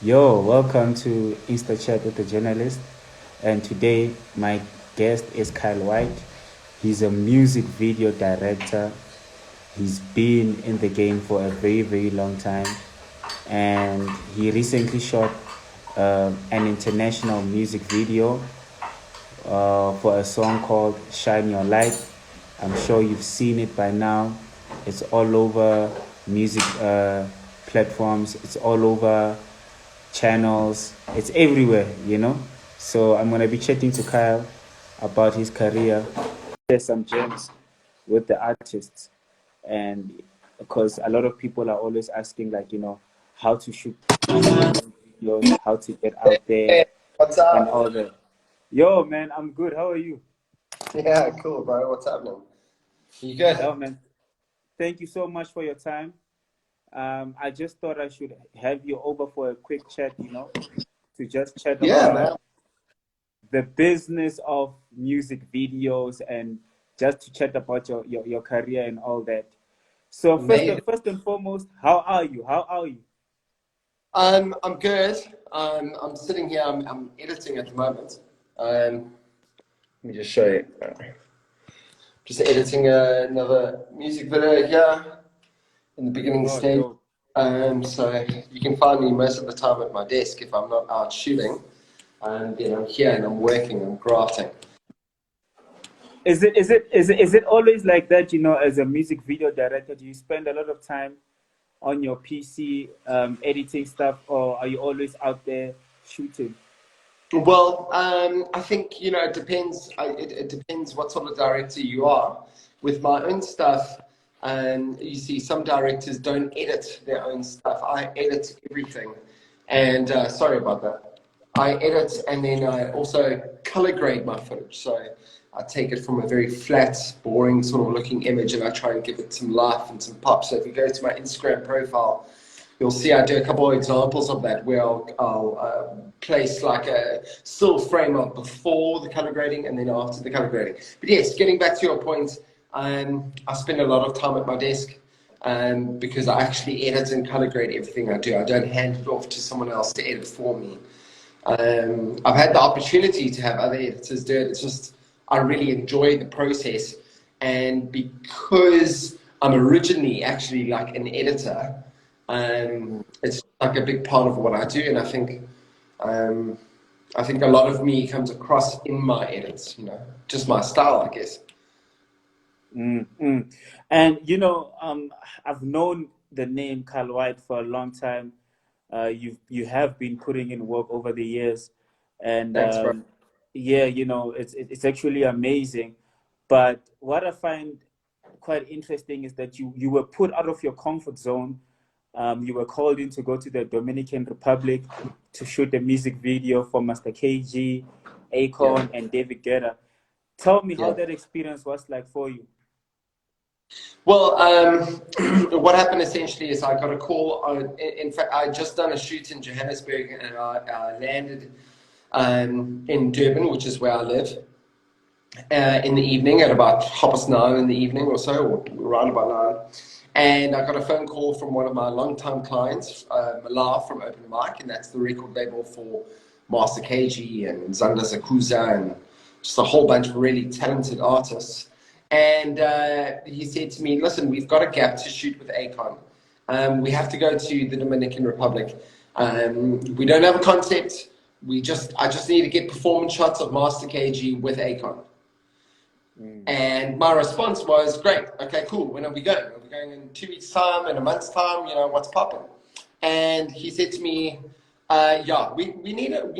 Yo, welcome to Insta Chat with the Journalist. And today, my guest is Kyle White. He's a music video director. He's been in the game for a very, very long time. And he recently shot an international music video for a song called Shine Your Light. I'm sure you've seen it by now. It's all over music platforms, it's all over channels, it's everywhere. So I'm going to be chatting to Kyle about his career. There's some gems with the artists, and because a lot of people are always asking, like, how to shoot videos, how to get out there, Hey, what's and up? all that. Yo, man, I'm good. How are you? Yeah, cool, bro. What's happening? You good? Oh, man, thank you so much for your time. I just thought I should have you over for a quick chat, to just chat Yeah, about man. the business of music videos and just to chat about your career and all that. So Amazing. first and foremost, how are you? How are you? I'm good. I'm sitting here. I'm editing at the moment. Let me just show you. Just editing another music video here in the beginning Oh, stage. dope. So you can find me most of the time at my desk if I'm not out shooting. And then I'm here and I'm working. I'm grafting. Is it always like that, as a music video director? Do you spend a lot of time on your PC editing stuff, or are you always out there shooting? Well, I think it depends. It depends what sort of director you are. With my own stuff, you see, some directors don't edit their own stuff. I edit everything, and sorry about that. I edit and then I also color grade my footage. So I take it from a very flat, boring sort of looking image, and I try and give it some life and some pop. So if you go to my Instagram profile, you'll see I do a couple of examples of that where I'll place like a still frame up before the color grading and then after the color grading. But yes, getting back to your point, I spend a lot of time at my desk because I actually edit and color grade everything I do. I don't hand it off to someone else to edit for me. I've had the opportunity to have other editors do it. It's just I really enjoy the process, and because I'm originally actually like an editor, it's like a big part of what I do, and um, I think a lot of me comes across in my edits. Just my style, I guess. Mm. And I've known the name Carl White for a long time. You have been putting in work over the years, and Thanks, bro. yeah, it's actually amazing. But what I find quite interesting is that you were put out of your comfort zone. You were called in to go to the Dominican Republic to shoot a music video for Master KG, Yeah, Akon, and David Guetta. Tell me how yeah. that experience was like for you. Well, what happened essentially is I got a call. In fact, I had just done a shoot in Johannesburg, and I landed in Durban, which is where I live, in the evening at about 9:30 in the evening or so, or around about 9. And I got a phone call from one of my longtime clients, Malou from Open Mic, and that's the record label for Master KG and Zanda Zakuza and just a whole bunch of really talented artists. And he said to me, "Listen, we've got a gap to shoot with Akon. We have to go to the Dominican Republic. We don't have a concept. I just need to get performance shots of Master KG with Akon." Mm. And my response was, "Great, okay, cool. When are we going? Are we going in 2 weeks' time, in a month's time? What's popping?" And he said to me, "Yeah, we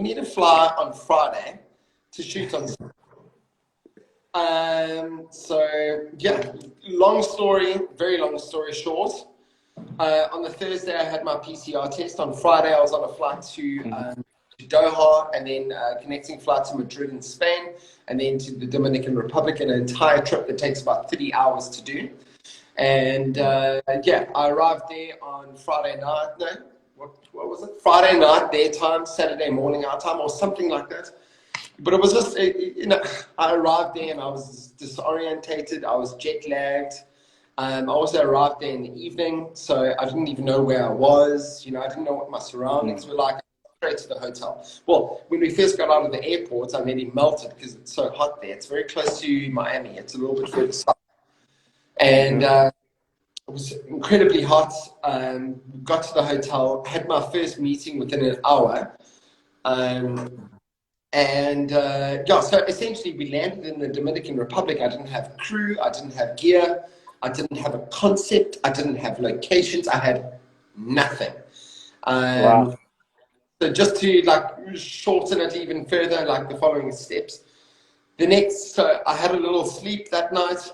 need to fly on Friday to shoot on." So yeah, long story, very long story short. On the Thursday, I had my PCR test. On Friday, I was on a flight to Doha, and then connecting flight to Madrid in Spain, and then to the Dominican Republic, an entire trip that takes about 30 hours to do. And yeah, I arrived there on Friday night. No, what was it? Friday night their time, Saturday morning our time, or something like that. But it was just, I arrived there and I was disorientated. I was jet lagged. I also arrived there in the evening, so I didn't even know where I was. I didn't know what my surroundings were like. straight to the hotel. Well, when we first got out of the airport, I nearly melted because it's so hot there. It's very close to Miami. It's a little bit further south. And it was incredibly hot. Got to the hotel, had my first meeting within an hour. So essentially we landed in the Dominican Republic. I didn't have crew, I didn't have gear, I didn't have a concept, I didn't have locations, I had nothing. Wow. So just to like shorten it even further, like the following steps. So I had a little sleep that night,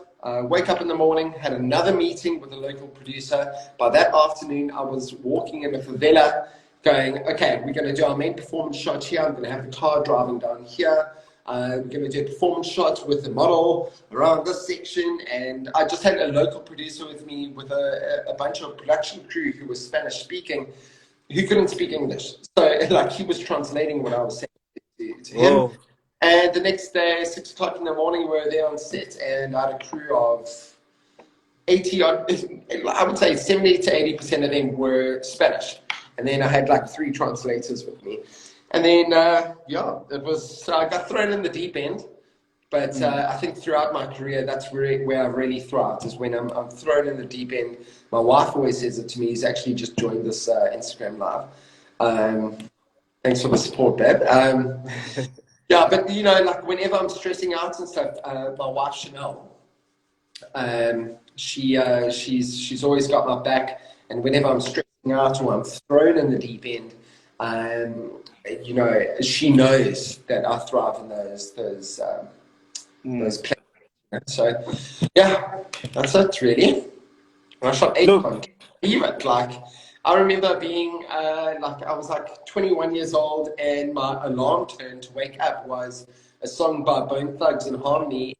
wake up in the morning, had another meeting with a local producer. By that afternoon, I was walking in a favela going, okay, we're going to do our main performance shot here. I'm going to have the car driving down here. We're going to do a performance shot with the model around this section. And I just had a local producer with me with a bunch of production crew who was Spanish speaking, who couldn't speak English. So like he was translating what I was saying to him. Whoa. And the next day, 6 o'clock in the morning, we were there on set, and I had a crew of 80 odd, I would say 70 to 80% of them were Spanish. And then I had like 3 translators with me. And then, so I got thrown in the deep end. But I think throughout my career, that's where I really thrived, is when I'm thrown in the deep end. My wife always says it to me. He's actually just joined this Instagram live. Thanks for the support, babe. Yeah, but you know, like whenever I'm stressing out and stuff, my wife Chanel, she's always got my back. And whenever I'm stressing out or I'm thrown in the deep end, you know, she knows that I thrive in those places. So yeah, that's it really. And I shot Akon. Even like I remember being like I was like 21 years old, and my alarm tone to wake up was a song by Bone Thugs and Harmony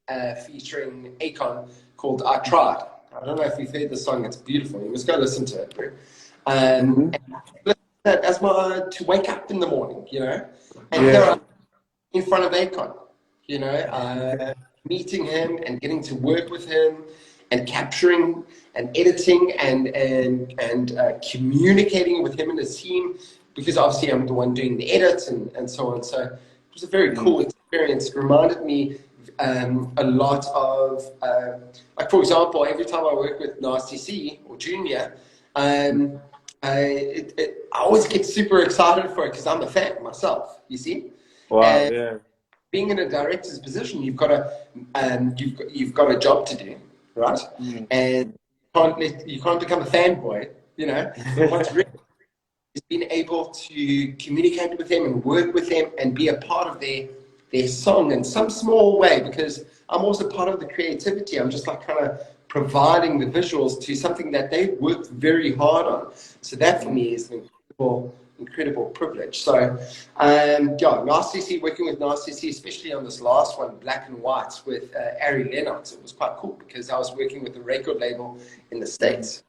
featuring Akon called "I Tried." I don't know if you've heard the song. It's beautiful. You must go listen to it, bro. And that's my to wake up in the morning, you know. And here I'm in front of Akon, you know, meeting him and getting to work with him and capturing and editing and communicating with him and his team, because obviously I'm the one doing the edits and so on. So it was a very cool experience. It reminded me a lot of, like for example, every time I work with Nasty C or Junior, I always get super excited for it because I'm a fan myself, you see. Wow, and being in a director's position, you've got a job to do, right? And you can't become a fanboy, you know. But what's really is being able to communicate with them and work with them and be a part of their song in some small way, because I'm also part of the creativity. I'm just like kind of providing the visuals to something that they've worked very hard on. So that for me is an incredible privilege. So Nasty C, working with Nasty C, especially on this last one, Black and White with Ari Lennox, it was quite cool because I was working with a record label in the States,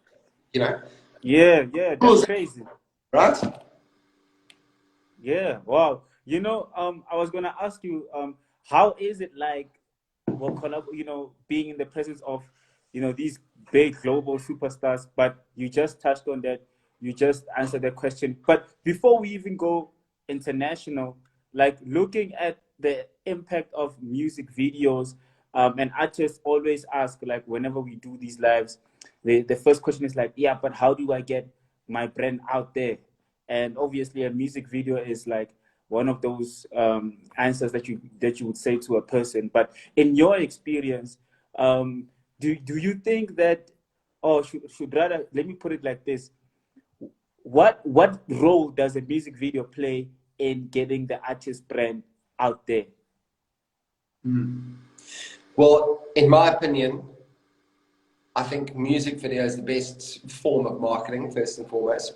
you know. Yeah, that's crazy. Right? Yeah, wow. You know, I was gonna ask you, how is it like, you know, being in the presence of, you know, these big global superstars? But you just touched on that. You just answered that question. But before we even go international, like looking at the impact of music videos, and artists always ask, like, whenever we do these lives, the first question is like, yeah, but how do I get my brand out there? And obviously, a music video is like one of those answers that you would say to a person. But in your experience, do you think that, or should rather, let me put it like this: what role does a music video play in getting the artist brand out there? Well, in my opinion, I think music video is the best form of marketing, first and foremost.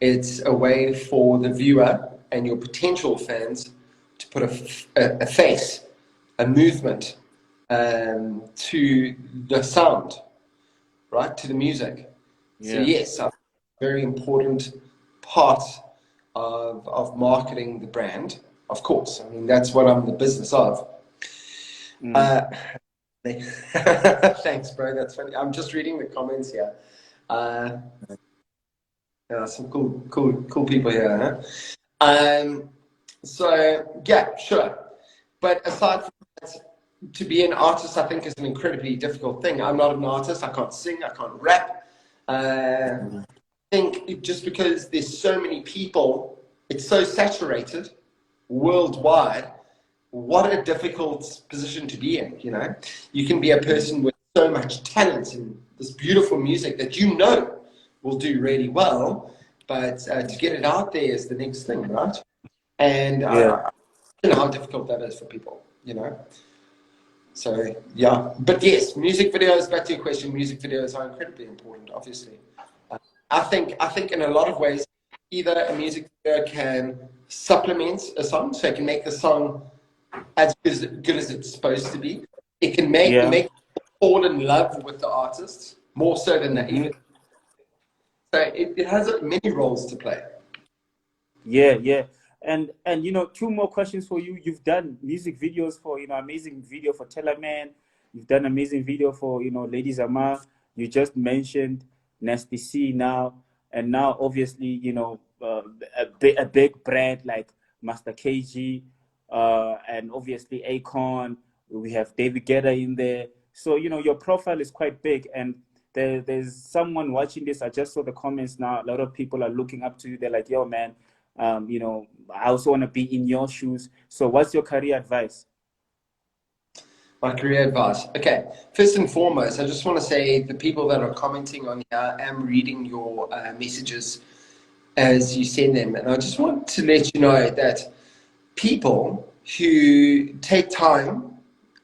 It's a way for the viewer and your potential fans to put a face, a movement to the sound, right? To the music. Yeah. So yes, a very important part of marketing the brand, of course. I mean, that's what I'm in the business of. Thanks, bro. That's funny. I'm just reading the comments here. Yeah, some cool people here. Huh? Um, so yeah, sure. But aside from that, to be an artist, I think is an incredibly difficult thing. I'm not an artist. I can't sing. I can't rap. I think just because there's so many people, it's so saturated worldwide. What a difficult position to be in. You know, you can be a person with so much talent and this beautiful music that you know will do really well, but to get it out there is the next thing, right? And Yeah. I don't know how difficult that is for people, you know. So yeah, but yes, music videos. Back to your question, music videos are incredibly important. Obviously, I think in a lot of ways, either a music video can supplement a song, so it can make the song as good as it's supposed to be. It can make Yeah. people fall in love with the artist more so than they Hmm. even. So it has many roles to play. Yeah, yeah. And you know, two more questions for you. You've done music videos for, you know, amazing video for Tellerman. You've done amazing video for, you know, Ladies Ama. You just mentioned Nasty C now, and now obviously, you know, a big brand like Master KG, and obviously Akon. We have David Guetta in there. So, you know, your profile is quite big, and there's someone watching this. I just saw the comments now. A lot of people are looking up to you. They're like, yo, man, you know, I also want to be in your shoes. So what's your career advice? My career advice. Okay, first and foremost, I just want to say the people that are commenting on here, I am reading your messages as you send them. And I just want to let you know that people who take time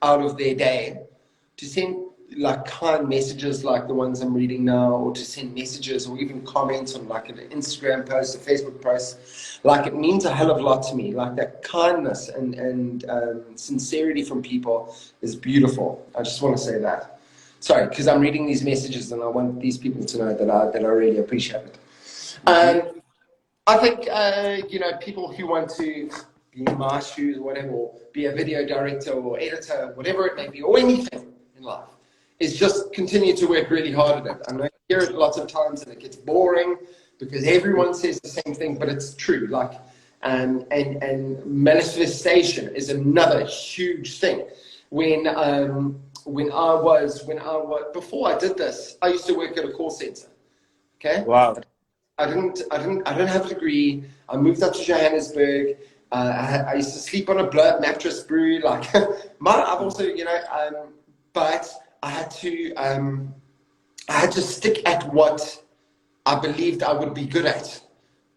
out of their day to send like kind messages like the ones I'm reading now, or to send messages or even comments on like an Instagram post, a Facebook post, like it means a hell of a lot to me. Like that kindness and sincerity from people is beautiful. I just want to say that. Sorry, because I'm reading these messages and I want these people to know that I really appreciate it. Hmm. I think, you know, people who want to be in my shoes or whatever, or be a video director or editor, whatever it may be, or anything in life, is just continue to work really hard at it. I know you hear it lots of times and it gets boring because everyone says the same thing, but it's true. Like, and manifestation is another huge thing. When I was before I did this, I used to work at a call center. Okay, Wow. I didn't have a degree. I moved up to Johannesburg. I used to sleep on a blow-up mattress, brew. Like, I've also, you know, but I had to stick at what I believed I would be good at.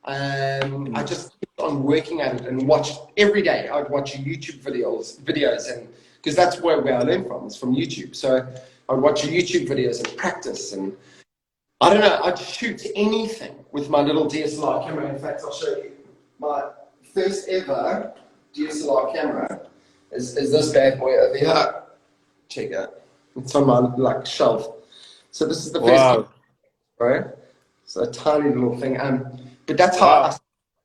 I just kept on working at it and watched every day. I'd watch YouTube videos, and because that's where I learned from, is from YouTube. So I'd watch YouTube videos and practice, and I don't know, I'd shoot anything with my little DSLR camera. In fact, I'll show you my first ever DSLR camera is this bad boy over here. Check it. It's on my like shelf. So this is the first camera, Wow. right? It's a tiny little thing. But that's how I Wow. started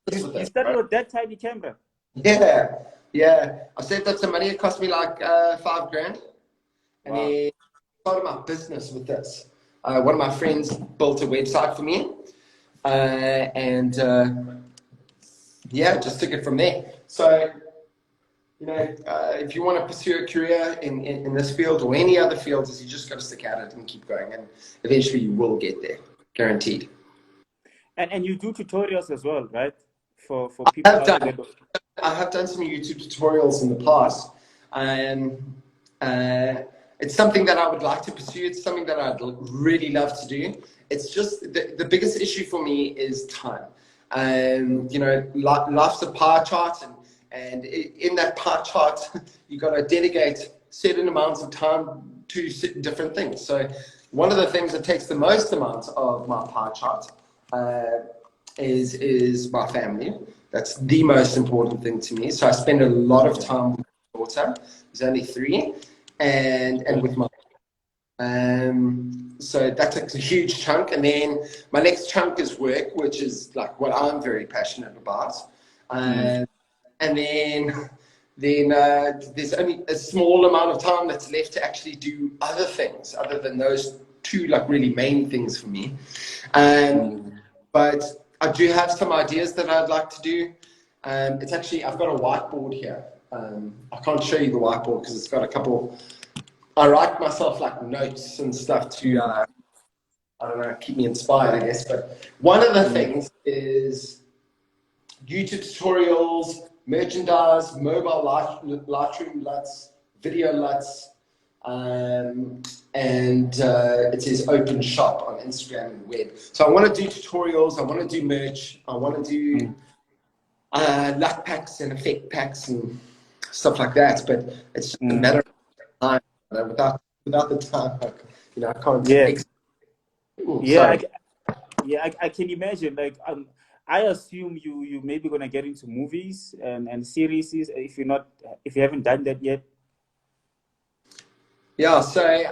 with You this, started right? with that tiny camera. Yeah, yeah. I saved up some money. It cost me like $5,000, and Wow. then started my business with this. One of my friends built a website for me, and yeah, just took it from there. So, you know, if you want to pursue a career in this field or any other fields, you just got to stick at it and keep going, and eventually you will get there, guaranteed. And you do tutorials as well, right? For I people have out there done that don't. I have done some YouTube tutorials in the past. Uh, it's something that I would like to pursue. It's something that I'd really love to do. It's just the biggest issue for me is time. You know, life's a pie chart, and in that pie chart, you got to dedicate certain amounts of time to different things. So one of the things that takes the most amount of my pie chart is my family. That's the most important thing to me. So I spend a lot of time with my daughter, who's only 3, and with my so that takes a huge chunk. And then my next chunk is work, which is like what I'm very passionate about. Mm. And then there's only a small amount of time that's left to actually do other things other than those two like really main things for me. Mm. But I do have some ideas that I'd like to do. It's actually, I've got a whiteboard here. I can't show you the whiteboard because it's got a couple. I write myself like notes and stuff to, I don't know, keep me inspired, I guess. But one of the things is YouTube tutorials, merchandise, mobile Lightroom LUTs, video LUTs, and it says open shop on Instagram and web. So I want to do tutorials, I want to do merch, I want to do LUT packs and effect packs and stuff like that. But it's just a matter of time. Without the time, I can't. Yeah. Sorry. I can imagine. Like, I assume you maybe gonna get into movies and series if you haven't done that yet. Yeah. So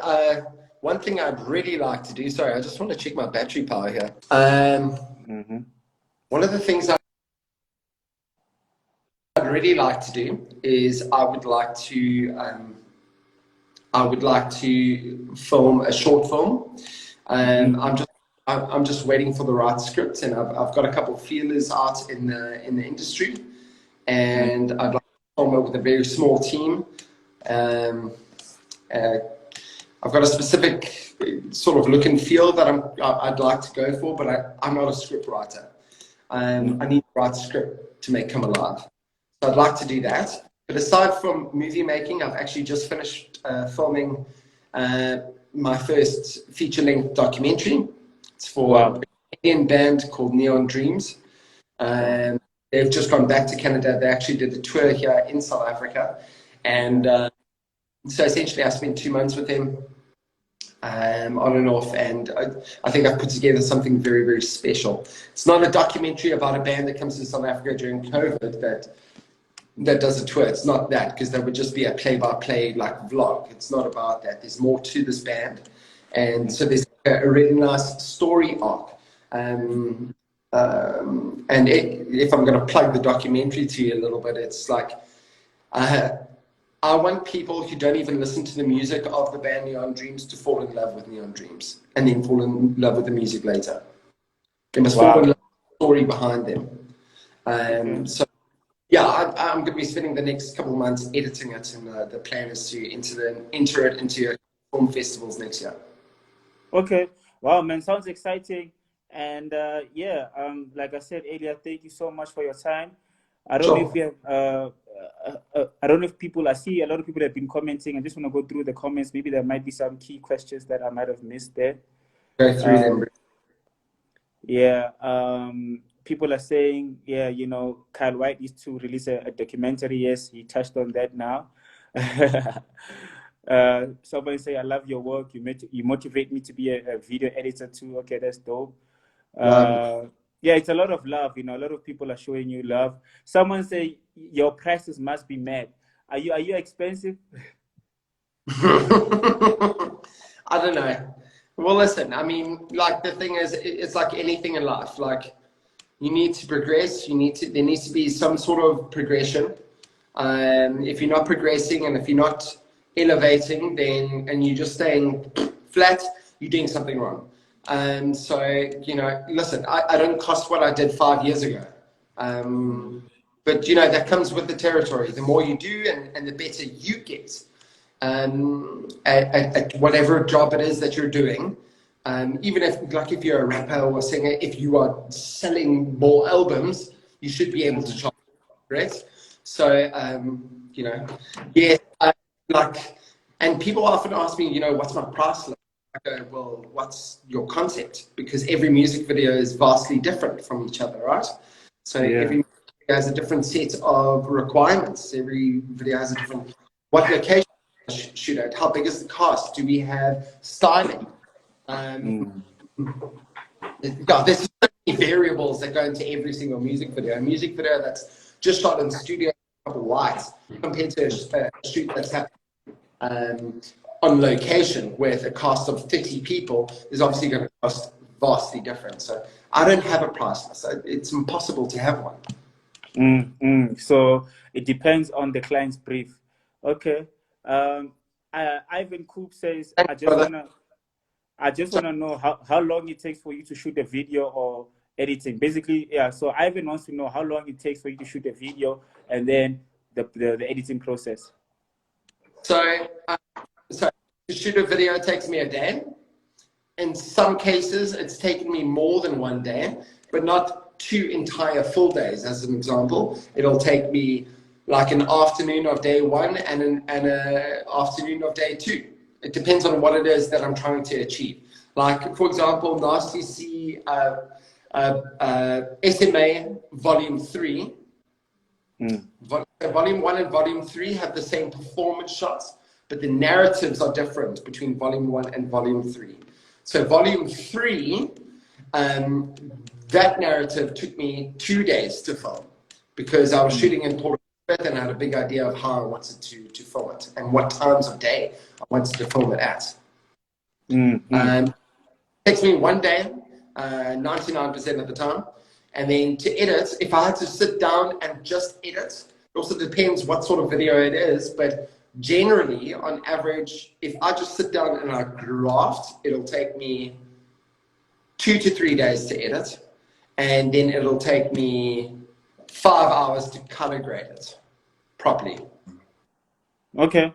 one thing I'd really like to do. Sorry, I just want to check my battery power here. One of the things I'd really like to do is I would like to film a short film. I'm just waiting for the right script, and I've got a couple of feelers out in the industry, and I'd like to film it with a very small team. I've got a specific sort of look and feel that I'd like to go for, but I'm not a script writer. I need to write a script to make come alive. So I'd like to do that. But aside from movie making, I've actually just finished filming my first feature-length documentary. It's for a Canadian band called Neon Dreams. They've just gone back to Canada. They actually did the tour here in South Africa. And so essentially I spent 2 months with them on and off. And I think I've put together something very, very special. It's not a documentary about a band that comes to South Africa during COVID that does a tour. It's not that, because that would just be a play-by-play like vlog. It's not about that. There's more to this band. And so there's a really nice story arc. And if I'm going to plug the documentary to you a little bit, it's like I want people who don't even listen to the music of the band Neon Dreams to fall in love with Neon Dreams and then fall in love with the music later. They must fall in love with the story behind them. So yeah, I'm going to be spending the next couple of months editing it, and the plan is to enter it into film festivals next year. Okay. Wow, man, sounds exciting. And like I said earlier, thank you so much for your time. I don't know if you have, I don't know if I see a lot of people have been commenting. I just want to go through the comments. Maybe there might be some key questions that I might have missed there. Go through them. Yeah. People are saying, Kyle White is to release a documentary. Yes, he touched on that now. Somebody say, I love your work. You motivate me to be a video editor too. Okay, that's dope. Yeah, it's a lot of love. A lot of people are showing you love. Someone say your prices must be mad. Are you expensive? I don't know. Well, listen, I mean, like the thing is, it's like anything in life. Like, you need to progress. There needs to be some sort of progression. If you're not progressing and if you're not elevating, and you're just staying flat, you're doing something wrong. So, listen, I don't cost what I did 5 years ago. But, that comes with the territory. The more you do and the better you get at whatever job it is that you're doing. Even if you're a rapper or a singer, if you are selling more albums, you should be able to charge, right? So, and people often ask me, what's my price like? I go, well, what's your concept? Because every music video is vastly different from each other, right? So every video has a different set of requirements. Every video has a different, what location shoot at? How big is the cast? Do we have styling? There's so many variables that go into every single music video. A music video that's just shot in studio, a couple of lights, compared to a shoot that's happening on location with a cast of 30 people is obviously going to cost vastly different. So I don't have a price list. It's impossible to have one. So it depends on the client's brief. Okay. Ivan Coop says, I just want to know how long it takes for you to shoot a video or editing. Basically, yeah. So Ivan wants to know how long it takes for you to shoot a video, and then the editing process. So, so to shoot a video takes me a day. In some cases, it's taken me more than one day, but not 2 entire full days. As an example, it'll take me like an afternoon of day 1 and an afternoon of day 2. It depends on what it is that I'm trying to achieve. Like, for example, Nasty C SMA Volume 3. Volume 1 and Volume 3 have the same performance shots, but the narratives are different between Volume 1 and Volume 3. So Volume 3, that narrative took me 2 days to film because I was shooting in Port Elizabeth and I had a big idea of how I wanted to film it and what times of day I wanted to film it at. It takes me 1 day, 99% of the time. And then to edit, if I had to sit down and just edit, it also depends what sort of video it is, but generally, on average, if I just sit down and I graft, it'll take me 2 to 3 days to edit, and then it'll take me 5 hours to color grade it properly. Okay.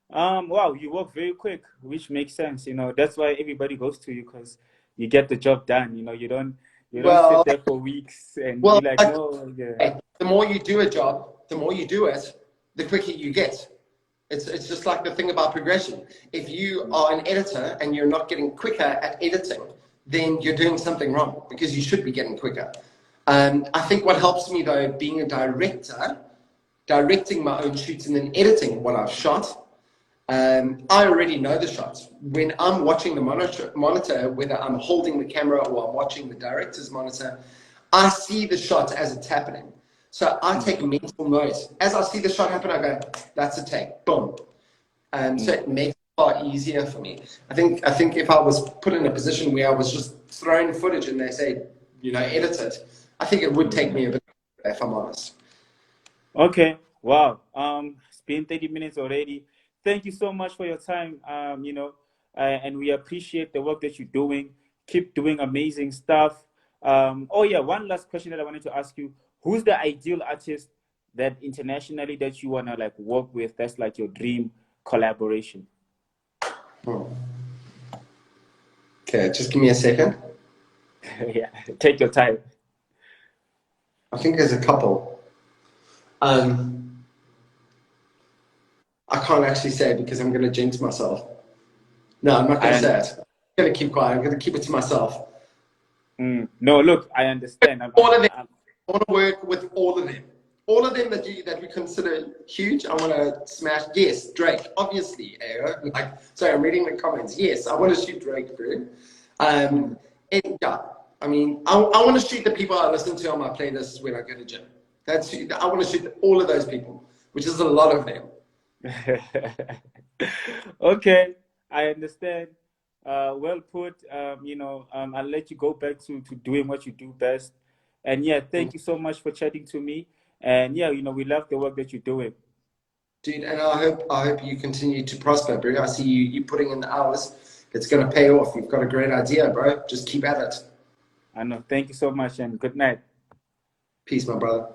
Wow, you work very quick, which makes sense. You know, that's why everybody goes to you, because you get the job done. You know, you don't sit there for weeks and be like, no. Yeah. The more you do a job, the more you do it, the quicker you get. It's just like the thing about progression. If you are an editor and you're not getting quicker at editing, then you're doing something wrong, because you should be getting quicker. I think what helps me though, being a director, directing my own shoots and then editing what I've shot, I already know the shots. When I'm watching the monitor, whether I'm holding the camera or I'm watching the director's monitor, I see the shot as it's happening. So I take mental notes. As I see the shot happen, I go, that's a take, boom. So it makes it far easier for me. I think if I was put in a position where I was just thrown footage and they say, you know, edit it, I think it would take me a bit, if I'm honest. Okay, wow. It's been 30 minutes already. Thank you so much for your time, you know, and we appreciate the work that you're doing. Keep doing amazing stuff. Oh yeah, one last question that I wanted to ask you. Who's the ideal artist that internationally that you want to like work with? That's like your dream collaboration. Okay, just give me a second. Yeah, take your time. I think there's a couple. I can't actually say it because I'm going to jinx myself. No, I'm not going to say it. I'm going to keep quiet. I'm going to keep it to myself. No, look, I understand. All of them. I want to work with all of them. All of them that we consider huge, I want to smash. Yes, Drake, obviously. Like, sorry, I'm reading the comments. Yes, I want to shoot Drake, bro. And yeah, I mean, I want to shoot the people I listen to on my playlists when I go to gym. I want to shoot all of those people, which is a lot of them. Okay, I understand. Well put. You know, I'll let you go back to doing what you do best. And yeah, thank you so much for chatting to me. And yeah, you know, we love the work that you're doing. Dude, and I hope you continue to prosper, bro. I see you putting in the hours. It's going to pay off. You've got a great idea, bro. Just keep at it. I know. Thank you so much and good night. Peace, my brother.